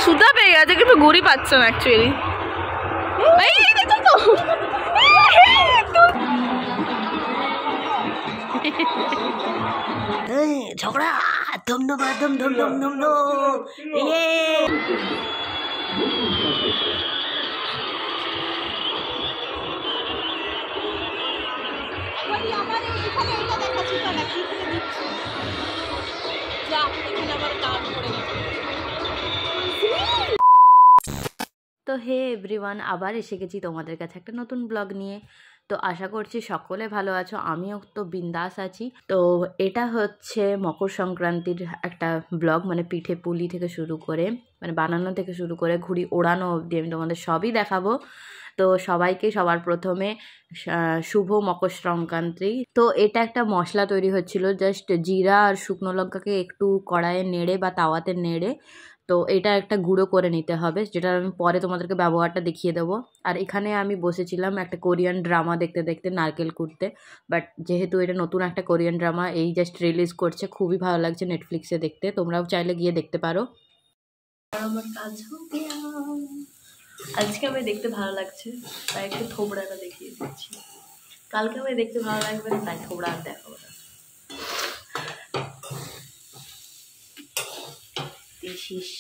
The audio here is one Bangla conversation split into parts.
সুতা পেয়ে গেছে কিন্তু ঘুড়ি পাচ্ছে না অ্যাকচুয়ালি। ঝগড়া ধম ধম ধম ধম ধম ধম ধম। তো হে এভরিওয়ান, আবার এসে গেছি তোমাদের কাছে একটা নতুন ব্লগ নিয়ে। তো আশা করছি সকলে ভালো আছো, আমিও তো বিন্দাস আছি। তো এটা হচ্ছে মকর সংক্রান্তির একটা ব্লগ, মানে পিঠে পুলি থেকে শুরু করে, মানে বানানো থেকে শুরু করে ঘুড়ি ওড়ানো অবধি আমি তোমাদের সবই দেখাবো। তো সবাইকে সবার প্রথমে শুভ মকর সংক্রান্তি। তো এটা একটা মশলা তৈরি হচ্ছিল, জাস্ট জিরা আর শুকনো লঙ্কাকে একটু কড়াইয়ে নেড়ে বা তাওয়াতে নেড়ে, তো এটা একটা গুঁড়ো করে নিতে হবে, যেটা আমি পরে তোমাদেরকে ব্যবহারটা দেখিয়ে দেবো। আর এখানে আমি বসেছিলাম একটা কোরিয়ান ড্রামা দেখতে দেখতে, নারকেল কুড়তে। বাট যেহেতু এটা নতুন একটা কোরিয়ান ড্রামা এই জাস্ট রিলিজ করছে, খুবই ভালো লাগছে নেটফ্লিক্সে দেখতে, তোমরাও চাইলে গিয়ে দেখতে পারো। আমার কাজ আজকে আমি দেখতে ভালো লাগছে তাই একটু থোবড়াটা দেখিয়ে দিচ্ছি। কালকে আমি দেখতে ভালো লাগবে না তাই থোবড়া আর দেখাবো না। This is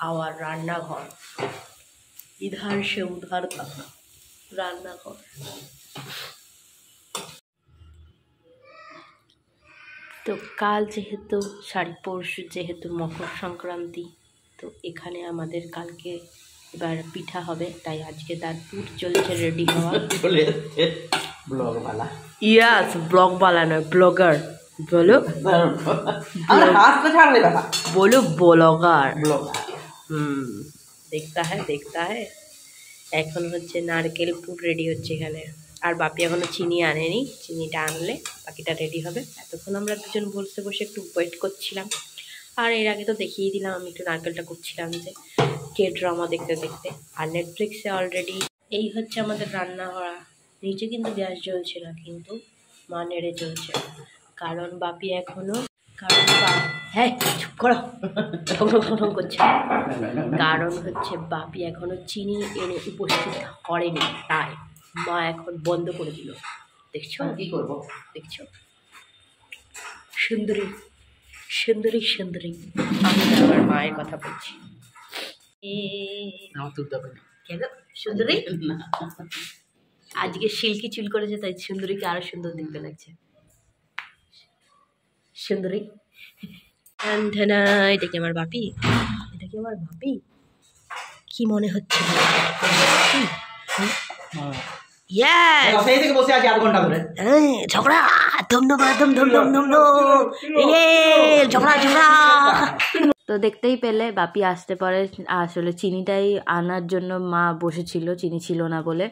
our রান্নাঘর, ইধার সে উধার কা রান্নাঘর। তো কাল যেহেতু পরশু যেহেতু মকর সংক্রান্তি, তো এখানে আমাদের কালকে এবার পিঠা হবে, তাই আজকে তার পুর চলছে রেডি হওয়া। ব্লগওয়ালা, ইয়াস ব্লগওয়ালা নয় ব্লগার, বলো बोलो ব্লগার। দেখতা হ্যাঁ। এখন হচ্ছে নারকেল পুর রেডি হচ্ছে এখানে, আর বাপি এখনো চিনি আনেনি, চিনিটা আনলে বাকিটা রেডি হবে। এতক্ষণ আমরা দুজন বসে একটু ওয়েট করছিলাম। আর এর আগে তো দেখিয়ে দিলাম আমি একটু নারকেলটা করছিলাম যে কে ড্রামা দেখতে দেখতে। আর নেটফ্লিক্সে অলরেডি এই হচ্ছে আমাদের রান্না করা। নিচে কিন্তু গ্যাস জ্বলছে না, কিন্তু মা নেড়ে চলছে, কারণ বাপি এখনো হ্যাঁ চুপ করো ঠং করছে, কারণ হচ্ছে বাপি এখনো চিনি এনে উপস্থিত করেনি, তাই মা এখন বন্ধ করে দিল। দেখছো কি করবো, দেখছো সুন্দরী সুন্দরী সুন্দরী। আমি আমার মায়ের কথা বলছি। কেন সুন্দরী? আজকে সিল্কি চুল করেছে তাই সুন্দরীকে আরো সুন্দর দেখতে লাগছে। সুন্দরী এটা কি আমার বাপি? এটা কি আমার বাপি? কি মনে হচ্ছে? ঝগড়া ধম ধম ধম ধম ধম ধম ঝগড়া ঝগড়া। তো দেখতেই পেলে বাপি আসতে পারে, আসলে চিনিটাই আনার জন্য মা বসেছিল, চিনি ছিল না বলে।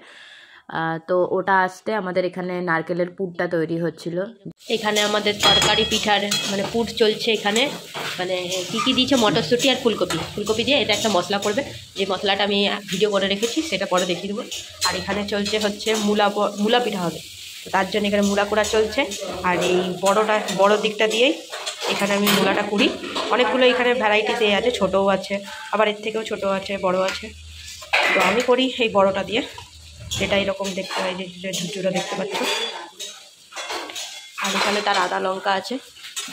তো ওটা আসতে আমাদের এখানে নারকেলের পুরটা তৈরি হচ্ছিল। এখানে আমাদের তরকারি পিঠার মানে পুর চলছে। এখানে মানে কী দিয়েছে, মটরশুঁটি আর ফুলকপি দিয়ে এটা একটা মশলা করবে, যে মশলাটা আমি ভিডিও করে রেখেছি, সেটা পরে দেখিয়ে দেবো। আর এখানে চলছে হচ্ছে মূলা পিঠা হবে, তো তার জন্য এখানে মূলা কোড়া চলছে। আর এই বড় দিকটা দিয়েই এখানে আমি মূলাটা কুড়ি। অনেকগুলো এখানে ভ্যারাইটিস আছে, ছোটও আছে, আবার এর থেকেও ছোটো আছে, বড় আছে। তো আমি করি এই বড়টা দিয়ে, যেটা এরকম দেখতে হয়, যে ঝুরঝুরা দেখতে পাচ্ছ। আর এখানে তার আদা লঙ্কা আছে,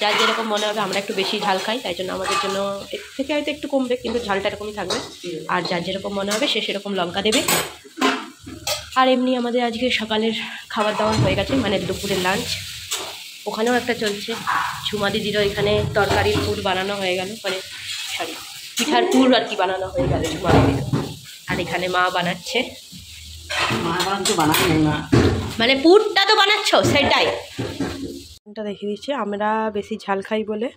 যার যেরকম মনে হবে। আমরা একটু বেশি ঝাল খাই, তাই জন্য আমাদের জন্য এর থেকে হয়তো একটু কমবে, কিন্তু ঝালটা এরকমই থাকবে। আর যার যেরকম মনে হবে সে সেরকম লঙ্কা দেবে। আর এমনি আমাদের আজকে সকালের খাবার দাবার হয়ে গেছে, মানে দুপুরের লাঞ্চ। ওখানেও একটা চলছে, ঝুমা দিদিরও এখানে তরকারির পুর বানানো হয়ে গেল, মানে সরি পিঠার পুর আর কি বানানো হয়ে গেল ঝুমা দিদির। আর এখানে মা বানাচ্ছে, মানে পুরটা তো বানাচ্ছ সেটাই। দেখিয়ে দিচ্ছি, আমরা বেশি ঝাল খাই বলে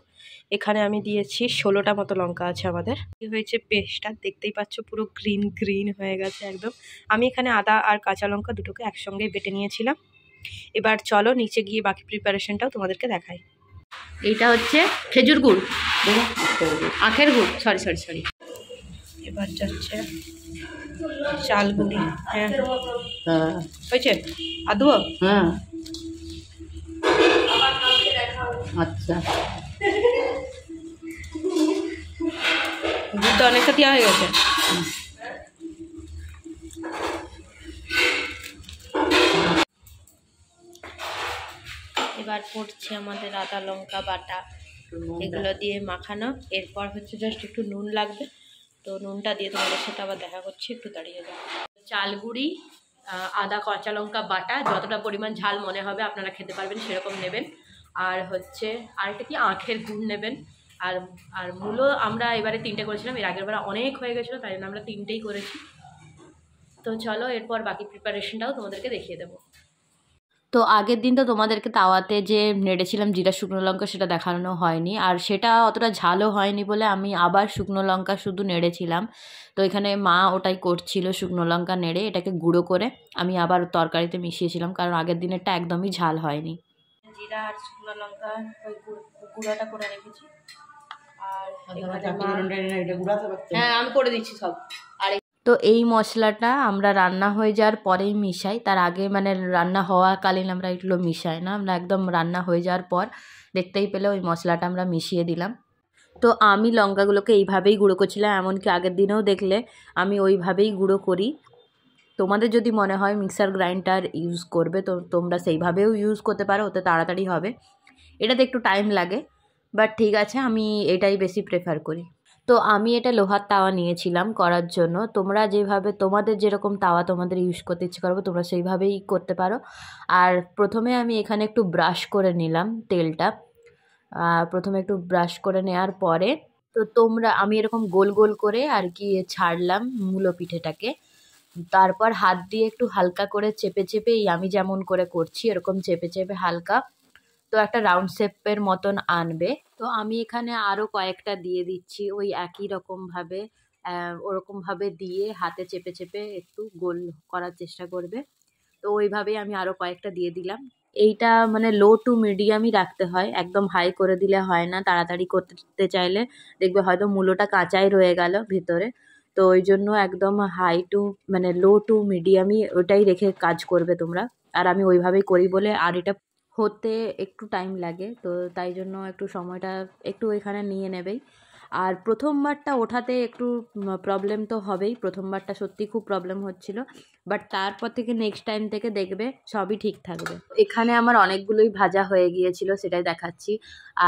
এখানে আমি দিয়েছি 16টা মতো লঙ্কা আছে আমাদের। কি হয়েছে পেস্টটা দেখতেই পাচ্ছ, পুরো গ্রিন হয়ে গেছে একদম। আমি এখানে আদা আর কাঁচা লঙ্কা দুটোকে একসঙ্গে বেটে নিয়েছিলাম। এবার চলো নিচে গিয়ে বাকি প্রিপারেশনটাও তোমাদেরকে দেখাই। এইটা হচ্ছে খেজুর গুড়, আখের গুড়, সরি। এবার যাচ্ছে চালগুলি। হ্যাঁ হয়েছে, আর দেবো? হ্যাঁ আচ্ছা, তো অনেকটা দেওয়া হয়ে গেছে। এবার পড়ছে আমাদের আদা লঙ্কা বাটা, এগুলো দিয়ে মাখানো। এরপর হচ্ছে জাস্ট একটু নুন লাগবে, তো নুনটা দিয়ে তোমাদের সাথে আবার দেখা করছি, একটু দাঁড়িয়ে যাও। চাল গুঁড়ি, আদা কাঁচা লঙ্কা বাটা, যতটা পরিমাণ ঝাল মনে হবে আপনারা খেতে পারবেন সেরকম নেবেন। আর হচ্ছে আরেকটা কি আখের গুড় নেবেন। আর আর মূলো আমরা এবারে 3টে করেছিলাম, এর আগের বার অনেক হয়ে গেছিলো, তাই জন্য আমরা 3টেই করেছি। তো চলো এরপর বাকি প্রিপারেশনটাও তোমাদেরকে দেখিয়ে দেবো। তো আগের দিন তো তোমাদেরকে তাওয়াতে যে নেড়েছিলাম জিরা শুকনো লঙ্কা, সেটা দেখানো হয়নি, আর সেটা অতটা ঝালও হয়নি বলে আমি আবার শুকনো লঙ্কা শুধু নেড়েছিলাম। তো এখানে মা ওটাই করছিল, শুকনো লঙ্কা নেড়ে এটাকে গুঁড়ো করে আমি আবার তরকারিতে মিশিয়েছিলাম, কারণ আগের দিনেরটা একদমই ঝাল হয়নি। জিরা আর শুকনো লঙ্কা ওই গুঁড়োটা করে রেখেছি। আর হ্যাঁ আমি করে দিচ্ছি সব। আর তো এই মশলাটা আমরা রান্না হয়ে যাওয়ার পরেই মিশাই, তার আগে মানে রান্না হওয়াকালীন আমরা এগুলো মিশাই না, আমরা একদম রান্না হয়ে যাওয়ার পর দেখতেই পেলে ওই মশলাটা আমরা মিশিয়ে দিলাম। তো আমি লঙ্কাগুলোকে এইভাবেই গুঁড়ো করছিলাম, এমনকি আগের দিনেও দেখলে আমি ওইভাবেই গুঁড়ো করি। তোমাদের যদি মনে হয় মিক্সার গ্রাইন্ডার ইউজ করবে তো তোমরা সেইভাবেও ইউজ করতে পারো, ওতে তাড়াতাড়ি হবে। এটাতে একটু টাইম লাগে, বাট ঠিক আছে, আমি এটাই বেশি প্রেফার করি। তো আমি এটা লোহার তাওয়া নিয়েছিলাম করার জন্য। তোমরা যেভাবে তোমাদের যেরকম তাওয়া তোমাদের ইউজ করতে ইচ্ছে করবে তোমরা সেইভাবেই করতে পারো। আর প্রথমে আমি এখানে একটু ব্রাশ করে নিলাম তেলটা, প্রথমে একটু ব্রাশ করে নেওয়ার পরে তো আমি এরকম গোল গোল করে আর কি ছাড়লাম মূলো পিঠেটাকে। তারপর হাত দিয়ে একটু হালকা করে চেপে চেপে, আমি যেমন করে করছি এরকম চেপে চেপে হালকা, তো একটা রাউন্ড শেপের মতন আনবে। তো আমি এখানে আরও কয়েকটা দিয়ে দিচ্ছি ওই একই রকমভাবে, ওরকমভাবে দিয়ে হাতে চেপে চেপে একটু গোল করার চেষ্টা করবে। তো ওইভাবেই আমি আরও কয়েকটা দিয়ে দিলাম। এইটা মানে লো টু মিডিয়ামই রাখতে হয়, একদম হাই করে দিলে হয় না। তাড়াতাড়ি করতে চাইলে দেখবে হয়তো মূলোটা কাঁচাই রয়ে গেল ভেতরে, তো ওই জন্য একদম হাই টু মানে লো টু মিডিয়ামই ওটাই রেখে কাজ করবে তোমরা। আর আমি ওইভাবেই করি বলে আর এটা হতে একটু টাইম লাগে, তো তাই জন্য একটু সময়টা একটু এখানে নিয়ে নেবেই। আর প্রথমবারটা ওঠাতে একটু প্রবলেম তো হবেই, প্রথমবারটা সত্যি খুব প্রবলেম হচ্ছিল, বাট তারপর থেকে নেক্সট টাইম থেকে দেখবে সবই ঠিক থাকবে। এখানে আমার অনেকগুলোই ভাজা হয়ে গিয়েছিল, সেটাই দেখাচ্ছি।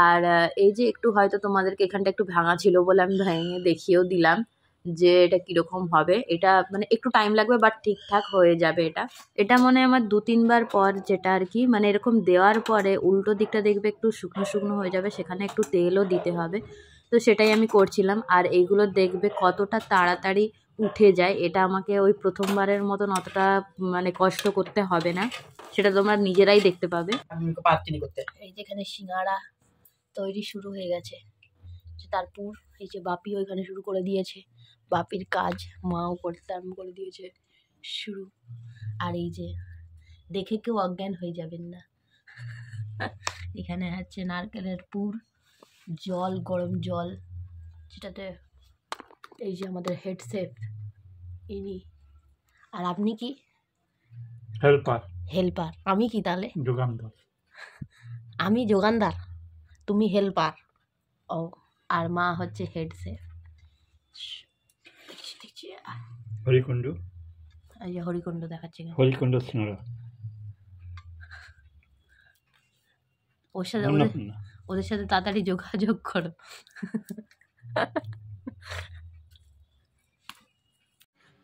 আর এই যে একটু হয়তো তোমাদেরকে এখানটা একটু ভাঙা ছিল বলে আমি ভেঙে দেখিয়েও দিলাম যে এটা কীরকম হবে। এটা মানে একটু টাইম লাগবে, বাট ঠিকঠাক হয়ে যাবে। এটা মনে হয় আমার 2-3 বার পর যেটা আর কি, মানে এরকম দেওয়ার পরে উল্টো দিকটা দেখবে একটু শুকনো শুকনো হয়ে যাবে, সেখানে একটু তেলও দিতে হবে। তো সেটাই আমি করছিলাম। আর এইগুলো দেখবে কতটা তাড়াতাড়ি উঠে যায়, এটা আমাকে ওই প্রথমবারের মতন অতটা মানে কষ্ট করতে হবে না, সেটা তোমরা নিজেরাই দেখতে পাবে। এই যেখানে সিঙ্গাড়া তৈরি শুরু হয়ে গেছে, তারপর এই যে বাপি ওইখানে শুরু করে দিয়েছে, বাপির কাজ মাও করতে আরম্ভ করে দিয়েছে শুরু। আর এই যে দেখে কেউ অজ্ঞান হয়ে যাবেন না, এখানে হচ্ছে নারকেলের পুর, জল, গরম জল, যেটাতে এই যে আমাদের হেড শেফ ইনি। আর আপনি কি? হেল্পার। আমি কি তাহলে? যোগানদার। আমি যোগানদার, তুমি হেল্পার। ও, আর মা হচ্ছে হেড শেফ। হরিকুণ্ড, এই যে হরিকুণ্ড দেখাচ্ছে, হরিকুণ্ড সিঙ্গারা। ওর সাথে ওদের সাথে তাড়াতাড়ি যোগাযোগ করো।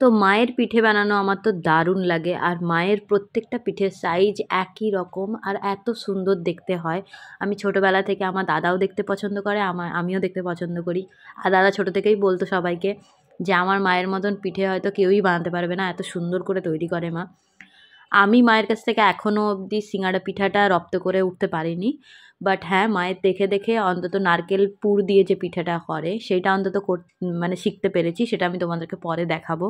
তো মায়ের পিঠে বানানো আমার তো দারুণ লাগে, আর মায়ের প্রত্যেকটা পিঠের সাইজ একই রকম আর এত সুন্দর দেখতে হয়। আমি ছোটোবেলা থেকে, আমার দাদাও দেখতে পছন্দ করে, আমিও দেখতে পছন্দ করি। আর দাদা ছোটো থেকেই বলতো সবাইকে যে আমার মায়ের মতন পিঠে হয়তো কেউই বানাতে পারবে না, এত সুন্দর করে তৈরি করে মা। আমি মায়ের কাছ থেকে এখনও অবধি সিঙ্গাড়া পিঠাটা রপ্ত করে উঠতে পারিনি, বাট হ্যাঁ মায়ের দেখে দেখে অন্তত নারকেল পুর দিয়ে যে পিঠাটা করে সেইটা অন্তত মানে শিখতে পেরেছি, সেটা আমি তোমাদেরকে পরে দেখাবো।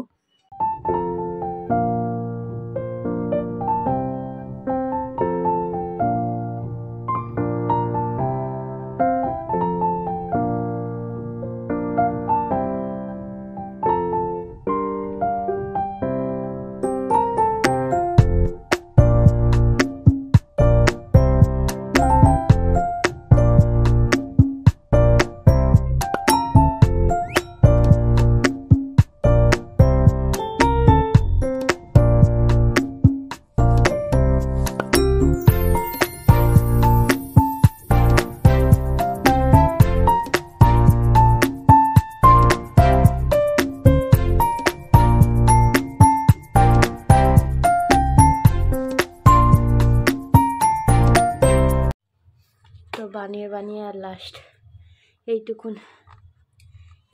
বানিয়ে বানিয়ে আর লাস্ট এইটুকুন,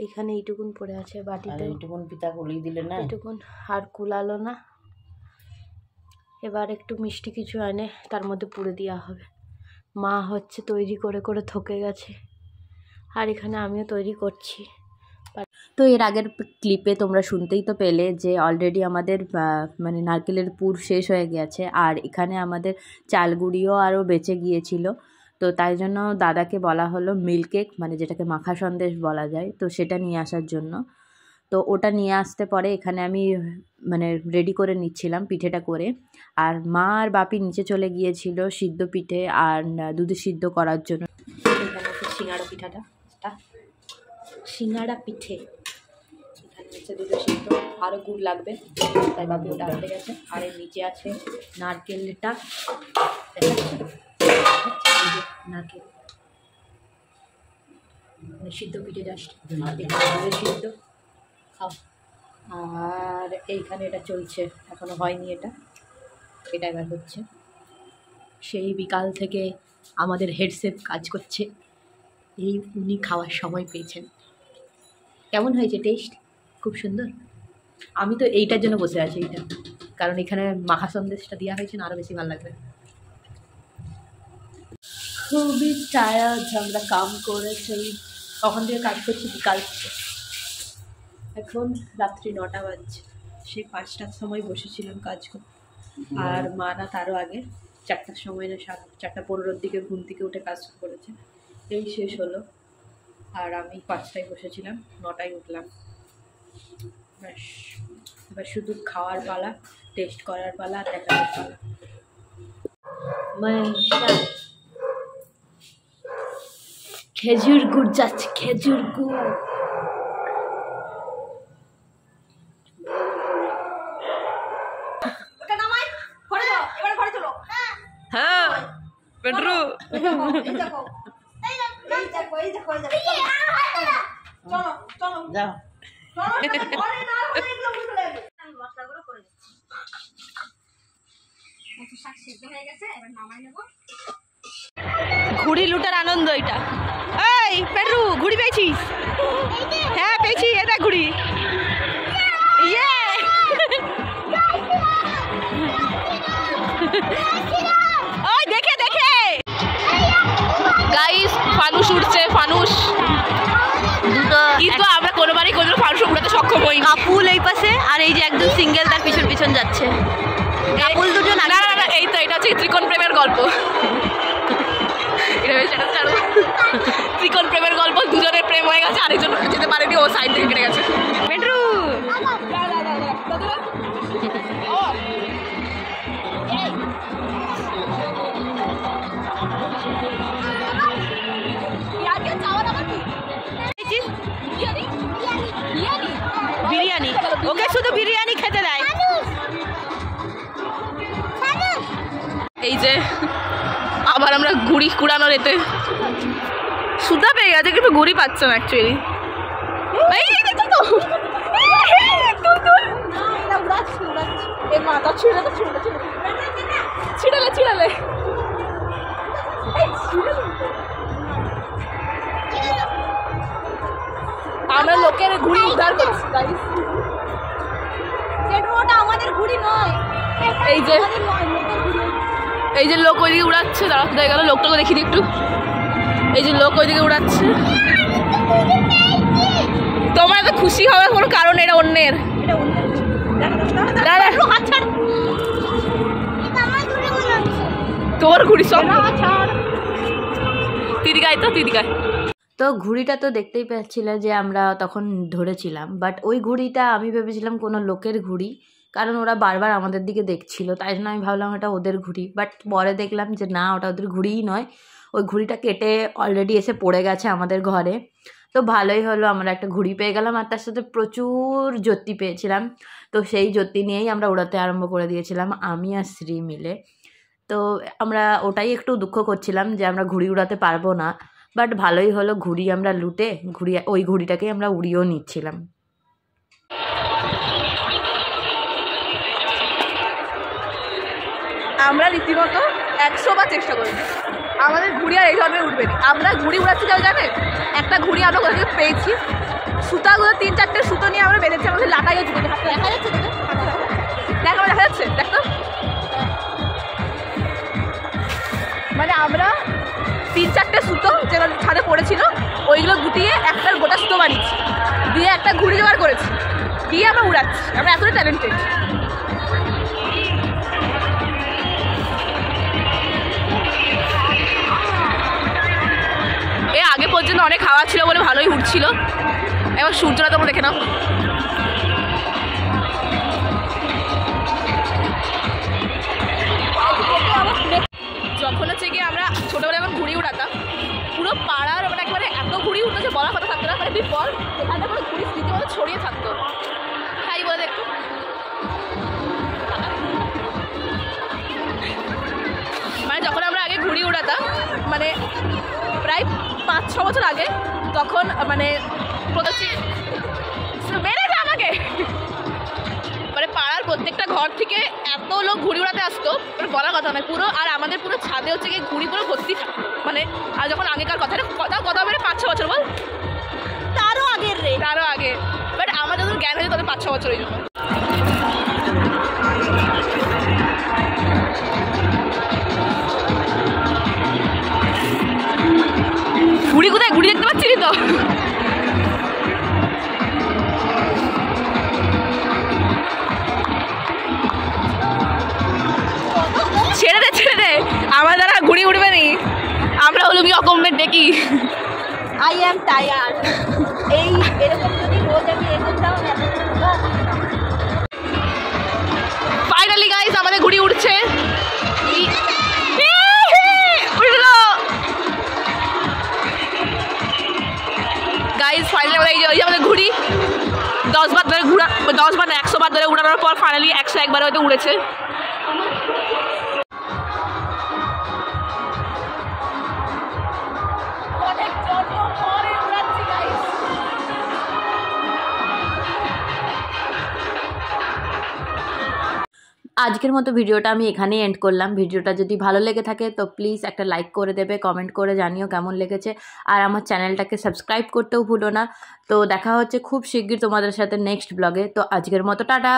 এখানে এইটুকুন পড়ে আছে বাটিতে, এইটুকুন পিতা গুলিয়ে দিলে না, এইটুকুন আর কুলালো না। এবার একটু মিষ্টি কিছু এনে তার মধ্যে পুড়ে দেওয়া হবে। মা হচ্ছে তৈরি করে করে থকে গেছে, আর এখানে আমিও তৈরি করছি। তো এর আগের ক্লিপে তোমরা শুনতেই তো পেলে যে অলরেডি আমাদের মানে নারকেলের পুর শেষ হয়ে গেছে, আর এখানে আমাদের চালগুড়িও আরও বেঁচে গিয়েছিল। তো তাই জন্য দাদাকে বলা হলো মিল্ক কেক, মানে যেটাকে মাখা সন্দেশ বলা যায়, তো সেটা নিয়ে আসার জন্য। তো ওটা নিয়ে আসতে পরে এখানে আমি মানে রেডি করে নিচ্ছিলাম পিঠেটা করে, আর মা আর বাপি নিচে চলে গিয়েছিল সিদ্ধ পিঠে আর দুধে সিদ্ধ করার জন্য। এখানে হচ্ছে সিঙ্গাড়া পিঠাটা, সিঙ্গাড়া পিঠে, এখানে হচ্ছে দুধে সিদ্ধ, আরও গুড় লাগবে, তাই বাপি ওটা আনতে গেছে। আর এর নিচে আছে নারকেলটা, নারকেল মানে সিদ্ধ পিঠে জাস্ট, দুধে সিদ্ধ খাও। আর এইখানে এটা চলছে, এখনো হয়নি, এটা এবার হচ্ছে। সেই বিকাল থেকে আমাদের হেডসেট কাজ করছে, এই উনি খাওয়ার সময় পেয়েছেন। কেমন হয়েছে টেস্ট? খুব সুন্দর। আমি তো এইটার জন্য বসে আছি, এইটা, কারণ এখানে মাখা সন্দেশটা দেওয়া হয়েছে না, আরও বেশি ভালো লাগবে। খুবই টায়ার্ড, আমরা কাম করে সেই কখন থেকে কাজ করছি, বিকাল থেকে। এখন রাত্রি 9টা বাজছে, সেই 5টার সময় বসেছিলাম কাজ করতে, আর মা না তারও আগে 4টার সময় না 4:15 দিকে ঘুম থেকে উঠে কাজ শুরু করেছে। এই শেষ হলো, আর আমি 5টায় বসেছিলাম, 9টায় উঠলাম। ব্যাস, এবার শুধু খাওয়ার পালা, টেস্ট করার পালা, আর দেখানোর পালা। খেজুর গুড় যাচ্ছে, খেজুর গুড়। হ্যাঁ পেট্রু ঘুড়ি লুটার আনন্দ এটা। এই পেট্রু ঘুড়ি পেয়েছিস? হ্যাঁ পেয়েছি, এটা ঘুড়ি। ইয়ে ওই দেখে দেখে গাইস, ফানুস উঠছে, ফানুস দুটো, কিন্তু আমরা কোনোবারই কোনো ফানুস উড়াতে সক্ষম হই। কাপুল এই পাশে, আর এই যে একজন সিঙ্গেল তার পিছন পিছন যাচ্ছে। কাপুল দুজন, না না না, এই তো এটা হচ্ছে ত্রিকোণ প্রেমের গল্প। ত্রিকোণ প্রেমের গল্প, দুজনের প্রেম হয়ে গেছে, আরেকজন যেতে পারেনি, ও সাইড থেকে কেটে গেছে। পেট্রু বিরিয়ানি, ওকে শুধু বিরিয়ানি খেতে দেয়। এই যে আবার আমরা ঘুড়ি কুড়ানোর এতে সুতা পেয়ে গেছে, কিন্তু ঘুড়ি পাচ্ছে না অ্যাকচুয়ালি। ছিড়ালে ছিড়ালে আমরা লোকের ঘুড়ি উদ্ধার করছি। আমাদের ঘুড়ি নয়, এই যে লোক ওইদিকে উড়াচ্ছে, দাঁড়া কোথায় গেল লোকটাকে দেখি একটু। এই যে লোক ওইদিকে উড়াচ্ছে, তোমরা তো খুশি হবে কোনো কারণ, এটা অন্যের। তোর ঘুড়ি সব তিদিকায়, তো তিদিকায়। তো ঘুড়িটা তো দেখতেই পাচ্ছিলে যে আমরা তখন ধরেছিলাম, বাট ওই ঘুড়িটা আমি ভেবেছিলাম কোনো লোকের ঘুড়ি, কারণ ওরা বারবার আমাদের দিকে দেখছিল, তাই জন্য আমি ভাবলাম ওটা ওদের ঘুড়ি। বাট পরে দেখলাম যে না, ওটা ওদের ঘুড়িই নয়, ওই ঘুড়িটা কেটে অলরেডি এসে পড়ে গেছে আমাদের ঘরে। তো ভালোই হলো, আমরা একটা ঘুড়ি পেয়ে গেলাম, আর তার সাথে প্রচুর জ্যোতি পেয়েছিলাম। তো সেই জ্যোতি নিয়েই আমরা উড়াতে আরম্ভ করে দিয়েছিলাম, আমি আর শ্রী মিলে। তো আমরা ওটাই একটু দুঃখ করছিলাম যে আমরা ঘুড়ি উড়াতে পারবো না, বাট ভালোই হলো, ঘুড়ি আমরা লুটে ওই ঘুড়িটাকেই আমরা উড়িয়েও নিচ্ছিলাম। আমরা রীতিমতো 100 বার চেষ্টা করবে, আমাদের ঘুড়ি আর এই ধরনের উঠবে না। আমরা ঘুড়ি উড়াচ্ছি কেউ জানে? একটা ঘুড়ি আমরা কোথা থেকে পেয়েছি, সুতাগুলো 3-4টে সুতো নিয়ে আমরা বেঁধেছি আমাদের লাটাইয়ে ঝুঁকে। দেখা যাচ্ছে তোকে? দেখ আমার দেখা যাচ্ছে, দেখ তো। মানে আমরা 3-4টে সুতো যেগুলো ছাদে পড়েছিল ওইগুলো গুটিয়ে একটা গোটা সুতো বানিয়েছি, দিয়ে একটা ঘুড়ি জোগাড় করেছি, দিয়ে আমরা উড়াচ্ছি। আমরা এতটাই ট্যালেন্টেড। আগে পর্যন্ত অনেক হাওয়া ছিল বলে ভালোই উঠছিল। এবার সূর্যটা তোমরা দেখে নাও। যখন হচ্ছে গিয়ে আমরা ছোটোবেলায় যখন ঘুড়ি উড়াতাম, পুরো পাড়ার মানে একেবারে এত ঘুড়ি উঠতো যে বলার কথা থাকতো না। মানে বিপদ এখানটা পুরো ঘুড়ি স্মৃতি মতো ছড়িয়ে থাকতো। হাই বলে একটু। মানে যখন আমরা আগে ঘুড়ি উড়াতাম, মানে প্রায় 5-6 বছর আগে, তখন মানে মেরেছে আমাকে, মানে পাড়ার প্রত্যেকটা ঘর থেকে এত লোক ঘুড়ি উড়াতে আসতো বলার কথা নয় পুরো। আর আমাদের পুরো ছাদে হচ্ছে গিয়ে ঘুড়ি পুরো ভর্তি থাকতো। মানে আর যখন আগেকার কথা মানে 5-6 বছর বল, তারও আগে। বাট আমার যখন জ্ঞান হয়েছে তাদের 5-6 বছর ওই জন্য। ঘুড়ি কোথায়? ঘুড়ি দেখতে পাচ্ছি তো। ছেড়ে দে আমার দ্বারা ঘুড়ি উঠবে নি। আমরা হলো কি অকম্মেন্ট দেখি। I am tired. এই এরকম যদি রোজ আমি এগোতাম। ফাইনালি গাইস আমাদের ঘুড়ি উঠছে। গাইস ফাইনালি আমাদের ঘুড়ি 10 বার ধরে 10 বার না 100 বার ধরে উড়ানোর পর ফাইনালি 101 বার হয়তো উড়েছে। আজকের মতো ভিডিওটা আমি এখানেই এন্ড করলাম। ভিডিওটা যদি ভালো লেগে থাকে তো প্লিজ একটা লাইক করে দেবে, কমেন্ট করে জানিও কেমন লেগেছে। আর আমার চ্যানেলটাকে সাবস্ক্রাইব করতেও ভুলো না। তো দেখা হচ্ছে খুব শিগগির তোমাদের সাথে নেক্সট ব্লগে। তো আজকের মতো টাটা।